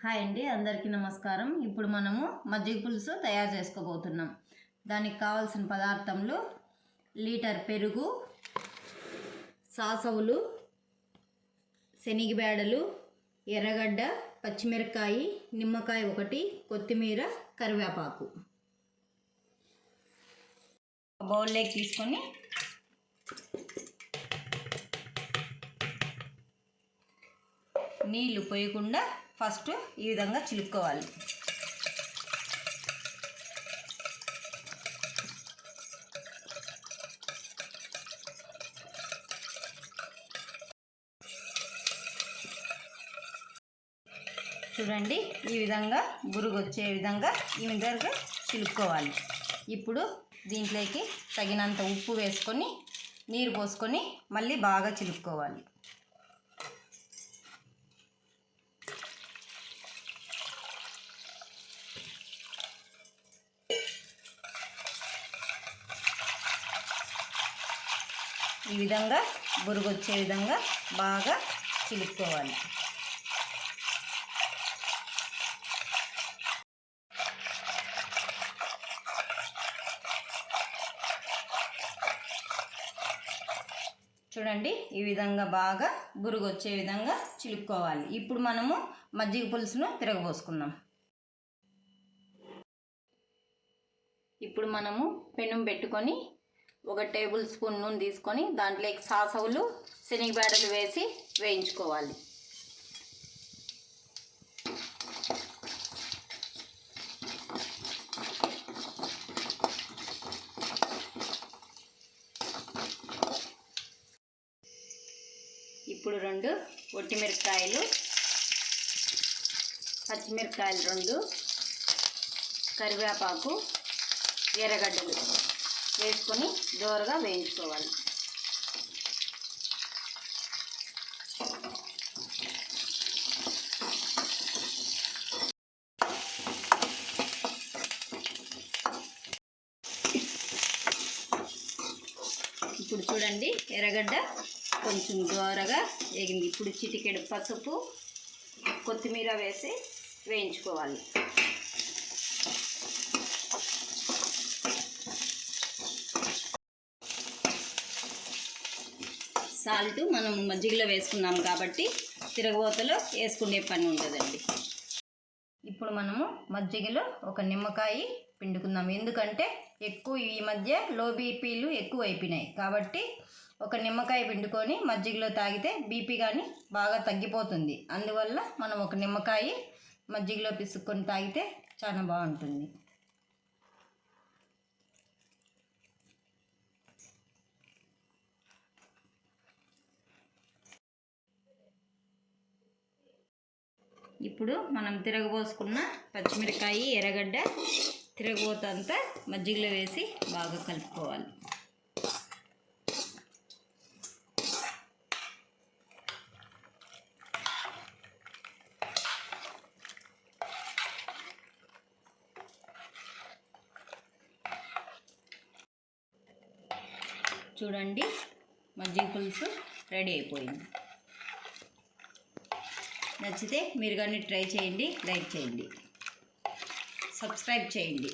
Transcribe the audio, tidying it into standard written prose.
Hi అండి, అందరికీ నమస్కారం. ఇప్పుడు మనము మజ్జిగ పులుసు తయారు చేసుకోబోతున్నాం. దానికి కావాల్సిన పదార్థములు: లీటర్ పెరుగు, సాసవులు, శనగబేడలు, ఎర్రగడ్డ, పచ్చిమిరపకాయ, నిమ్మకాయ ఒకటి, కొత్తిమీర, కరివేపాకు. బౌల్లోకి తీసుకొని నీళ్లు పోయకుండా ఫస్ట్ ఈ విధంగా చిలుక్కోవాలి. చూడండి, ఈ విధంగా బురుగు వచ్చే విధంగా ఈ విధంగా చిలుక్కోవాలి. ఇప్పుడు దీంట్లోకి తగినంత ఉప్పు వేసుకొని నీరు పోసుకొని మళ్ళీ బాగా చిలుక్కోవాలి. ఈ విధంగా బురుగు వచ్చే విధంగా బాగా చిలుక్కోవాలి. చూడండి, ఈ విధంగా బాగా బురుగు వచ్చే విధంగా చిలుక్కోవాలి. ఇప్పుడు మనము మజ్జిగ పులుసును తిరగబోసుకుందాం. ఇప్పుడు మనము పెనం పెట్టుకొని 1 టేబుల్ స్పూన్ నూనె తీసుకొని దాంట్లోకి సాసవులు, శనగబేడలు వేసి వేయించుకోవాలి. ఇప్పుడు 2 ఒట్టిమిరపకాయలు, పచ్చిమిరపకాయలు 2, కరివేపాకు, ఎర్రగడ్డలు వేసుకొని దోరగా వేయించుకోవాలి. ఇప్పుడు చూడండి, ఎర్రగడ్డ కొంచెం దోరగా వేగింది. ఇప్పుడు చిటికెడు పసుపు, కొత్తిమీర వేసి వేయించుకోవాలి. సాల్ట్ మనం మజ్జిగలో వేసుకున్నాం కాబట్టి తిరగబోతలో వేసుకునే పని ఉండదండి. ఇప్పుడు మనము మజ్జిగలో ఒక నిమ్మకాయ పిండుకుందాం. ఎందుకంటే ఈ మధ్య లో బీపీలు ఎక్కువ అయిపోయినాయి కాబట్టి ఒక నిమ్మకాయ పిండుకొని మజ్జిగలో తాగితే బీపీ కానీ బాగా తగ్గిపోతుంది. అందువల్ల మనం ఒక నిమ్మకాయ మజ్జిగలో పిసుక్కొని తాగితే చాలా బాగుంటుంది. ఇప్పుడు మనం తిరగబోసుకున్న పచ్చిమిరపకాయ, ఎర్రగడ్డ తిరగబోతంతా మజ్జిగలో వేసి బాగా కలుపుకోవాలి. చూడండి, మజ్జిగ పులుసు రెడీ అయిపోయింది. నచ్చితే మీరు కానీ ట్రై చేయండి, లైక్ చేయండి, సబ్స్క్రైబ్ చేయండి.